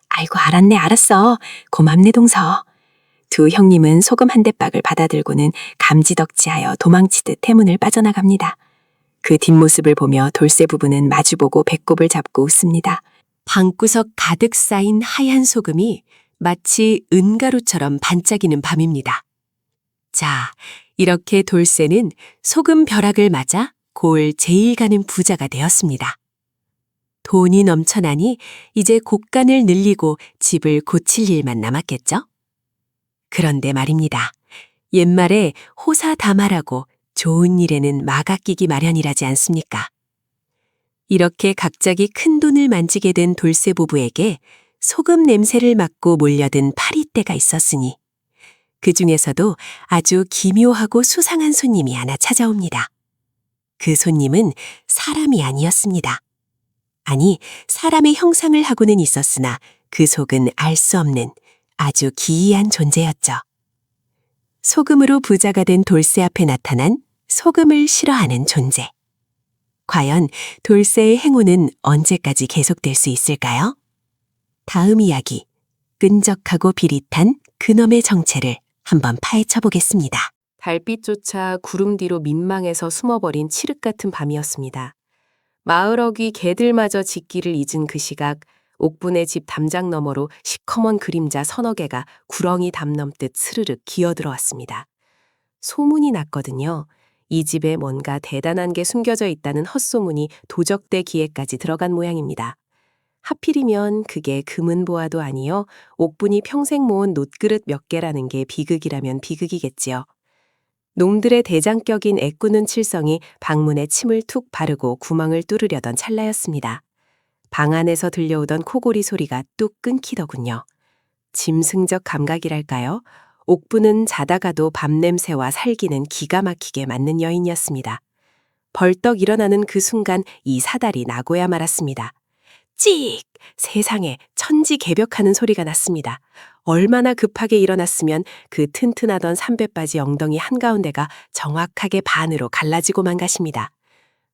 아이고 알았네 알았어. 고맙네 동서. 두 형님은 소금 한 대박을 받아들고는 감지덕지하여 도망치듯 태문을 빠져나갑니다. 그 뒷모습을 보며 돌쇠 부부는 마주보고 배꼽을 잡고 웃습니다. 방구석 가득 쌓인 하얀 소금이 마치 은가루처럼 반짝이는 밤입니다. 자, 이렇게 돌쇠는 소금 벼락을 맞아 골 제일 가는 부자가 되었습니다. 돈이 넘쳐나니 이제 곳간을 늘리고 집을 고칠 일만 남았겠죠? 그런데 말입니다. 옛말에 호사다마라고 좋은 일에는 마가 끼기 마련이라지 않습니까? 이렇게 갑자기 큰 돈을 만지게 된 돌쇠 부부에게 소금 냄새를 맡고 몰려든 파리떼가 있었으니 그 중에서도 아주 기묘하고 수상한 손님이 하나 찾아옵니다. 그 손님은 사람이 아니었습니다. 아니, 사람의 형상을 하고는 있었으나 그 속은 알 수 없는 아주 기이한 존재였죠. 소금으로 부자가 된 돌쇠 앞에 나타난 소금을 싫어하는 존재. 과연 돌쇠의 행운은 언제까지 계속될 수 있을까요? 다음 이야기, 끈적하고 비릿한 그놈의 정체를 한번 파헤쳐 보겠습니다. 달빛조차 구름 뒤로 민망해서 숨어버린 칠흑 같은 밤이었습니다. 마을 어귀 개들마저 짖기를 잊은 그 시각, 옥분의 집 담장 너머로 시커먼 그림자 서너 개가 구렁이 담 넘듯 스르륵 기어들어왔습니다. 소문이 났거든요. 이 집에 뭔가 대단한 게 숨겨져 있다는 헛소문이 도적대 귀에까지 들어간 모양입니다. 하필이면 그게 금은보화도 아니요, 옥분이 평생 모은 놋그릇 몇 개라는 게 비극이라면 비극이겠지요. 놈들의 대장격인 애꾸는 칠성이 방문에 침을 툭 바르고 구멍을 뚫으려던 찰나였습니다. 방 안에서 들려오던 코골이 소리가 뚝 끊기더군요. 짐승적 감각이랄까요? 옥부는 자다가도 밤냄새와 살기는 기가 막히게 맞는 여인이었습니다. 벌떡 일어나는 그 순간 이 사달이 나고야 말았습니다. 찍! 세상에 천지개벽하는 소리가 났습니다. 얼마나 급하게 일어났으면 그 튼튼하던 삼배바지 엉덩이 한가운데가 정확하게 반으로 갈라지고만 가십니다.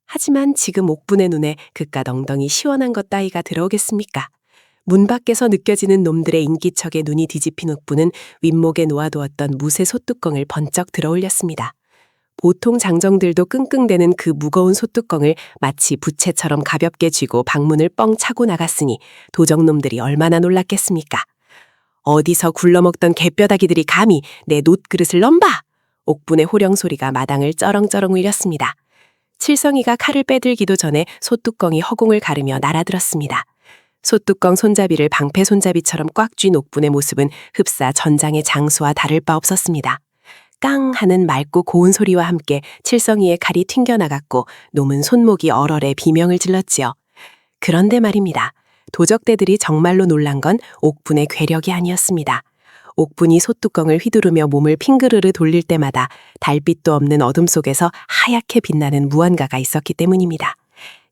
하지만 지금 옥분의 눈에 그깟 엉덩이 시원한 것 따위가 들어오겠습니까? 문 밖에서 느껴지는 놈들의 인기척에 눈이 뒤집힌 옥분은 윗목에 놓아두었던 무쇠 솥뚜껑을 번쩍 들어올렸습니다. 보통 장정들도 끙끙대는 그 무거운 솥뚜껑을 마치 부채처럼 가볍게 쥐고 방문을 뻥 차고 나갔으니 도적놈들이 얼마나 놀랐겠습니까? 어디서 굴러먹던 개뼈다귀들이 감히 내 놋그릇을 넘봐! 옥분의 호령소리가 마당을 쩌렁쩌렁 울렸습니다. 칠성이가 칼을 빼들기도 전에 솥뚜껑이 허공을 가르며 날아들었습니다. 솥뚜껑 손잡이를 방패 손잡이처럼 꽉 쥔 옥분의 모습은 흡사 전장의 장수와 다를 바 없었습니다. 깡 하는 맑고 고운 소리와 함께 칠성이의 칼이 튕겨나갔고 놈은 손목이 얼얼해 비명을 질렀지요. 그런데 말입니다. 도적대들이 정말로 놀란 건 옥분의 괴력이 아니었습니다. 옥분이 솥뚜껑을 휘두르며 몸을 핑그르르 돌릴 때마다 달빛도 없는 어둠 속에서 하얗게 빛나는 무언가가 있었기 때문입니다.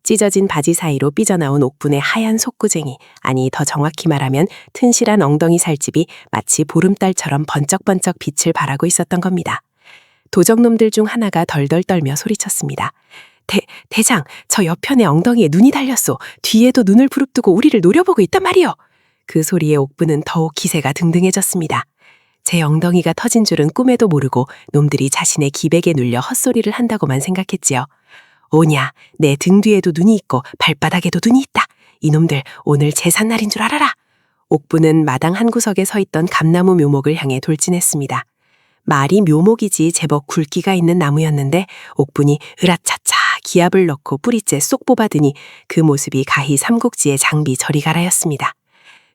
찢어진 바지 사이로 삐져나온 옥분의 하얀 속구쟁이, 아니 더 정확히 말하면 튼실한 엉덩이 살집이 마치 보름달처럼 번쩍번쩍 빛을 발하고 있었던 겁니다. 도적놈들 중 하나가 덜덜 떨며 소리쳤습니다. 대장, 저 옆편에 엉덩이에 눈이 달렸소. 뒤에도 눈을 부릅뜨고 우리를 노려보고 있단 말이요. 그 소리에 옥분은 더욱 기세가 등등해졌습니다. 제 엉덩이가 터진 줄은 꿈에도 모르고 놈들이 자신의 기백에 눌려 헛소리를 한다고만 생각했지요. 오냐, 내 등 뒤에도 눈이 있고 발바닥에도 눈이 있다. 이놈들 오늘 제삿날인 줄 알아라. 옥부는 마당 한 구석에 서 있던 감나무 묘목을 향해 돌진했습니다. 말이 묘목이지 제법 굵기가 있는 나무였는데 옥분이 으라차차 기압을 넣고 뿌리째 쏙 뽑아드니 그 모습이 가히 삼국지의 장비 저리가라였습니다.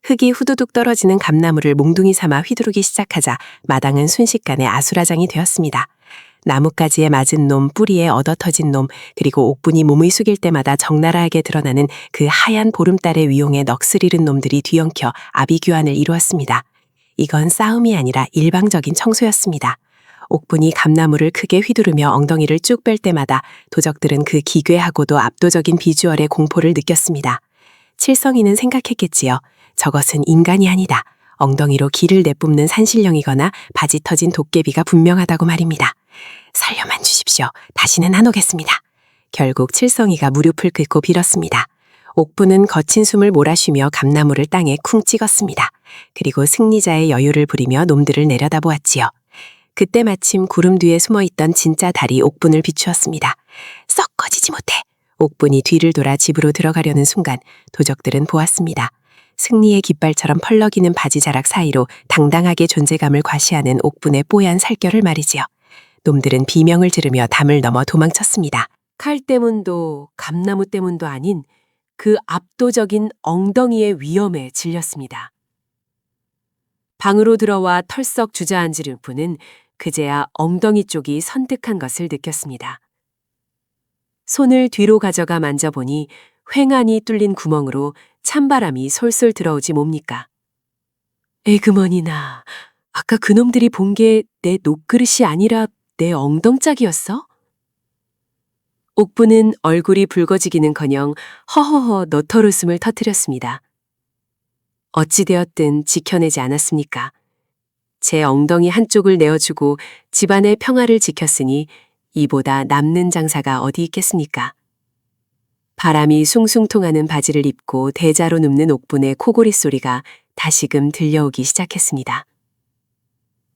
흙이 후두둑 떨어지는 감나무를 몽둥이 삼아 휘두르기 시작하자 마당은 순식간에 아수라장이 되었습니다. 나뭇가지에 맞은 놈, 뿌리에 얻어터진 놈, 그리고 옥분이 몸을 숙일 때마다 적나라하게 드러나는 그 하얀 보름달의 위용에 넋을 잃은 놈들이 뒤엉켜 아비규환을 이루었습니다. 이건 싸움이 아니라 일방적인 청소였습니다. 옥분이 감나무를 크게 휘두르며 엉덩이를 쭉 뺄 때마다 도적들은 그 기괴하고도 압도적인 비주얼의 공포를 느꼈습니다. 칠성이는 생각했겠지요. 저것은 인간이 아니다. 엉덩이로 기를 내뿜는 산신령이거나 바지 터진 도깨비가 분명하다고 말입니다. 살려만 주십시오. 다시는 안 오겠습니다. 결국 칠성이가 무릎을 꿇고 빌었습니다. 옥부는 거친 숨을 몰아쉬며 감나무를 땅에 쿵 찍었습니다. 그리고 승리자의 여유를 부리며 놈들을 내려다보았지요. 그때 마침 구름 뒤에 숨어있던 진짜 달이 옥분을 비추었습니다. 썩 꺼지지 못해. 옥분이 뒤를 돌아 집으로 들어가려는 순간 도적들은 보았습니다. 승리의 깃발처럼 펄럭이는 바지자락 사이로 당당하게 존재감을 과시하는 옥분의 뽀얀 살결을 말이지요. 놈들은 비명을 지르며 담을 넘어 도망쳤습니다. 칼 때문도 감나무 때문도 아닌 그 압도적인 엉덩이의 위험에 질렸습니다. 방으로 들어와 털썩 주저앉은 옥부는 그제야 엉덩이 쪽이 선득한 것을 느꼈습니다. 손을 뒤로 가져가 만져보니 횡하니 뚫린 구멍으로 찬바람이 솔솔 들어오지 뭡니까? 에그머니나, 아까 그놈들이 본 게 내 녹그릇이 아니라 내 엉덩짝이었어? 옥부는 얼굴이 붉어지기는커녕 허허허 너털웃음을 터뜨렸습니다. 어찌되었든 지켜내지 않았습니까? 제 엉덩이 한쪽을 내어주고 집안의 평화를 지켰으니 이보다 남는 장사가 어디 있겠습니까? 바람이 숭숭 통하는 바지를 입고 대자로 눕는 옥분의 코골이 소리가 다시금 들려오기 시작했습니다.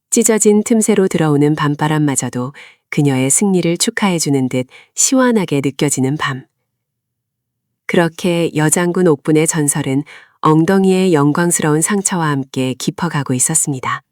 찢어진 틈새로 들어오는 밤바람마저도 그녀의 승리를 축하해주는 듯 시원하게 느껴지는 밤. 그렇게 여장군 옥분의 전설은 엉덩이의 영광스러운 상처와 함께 깊어가고 있었습니다.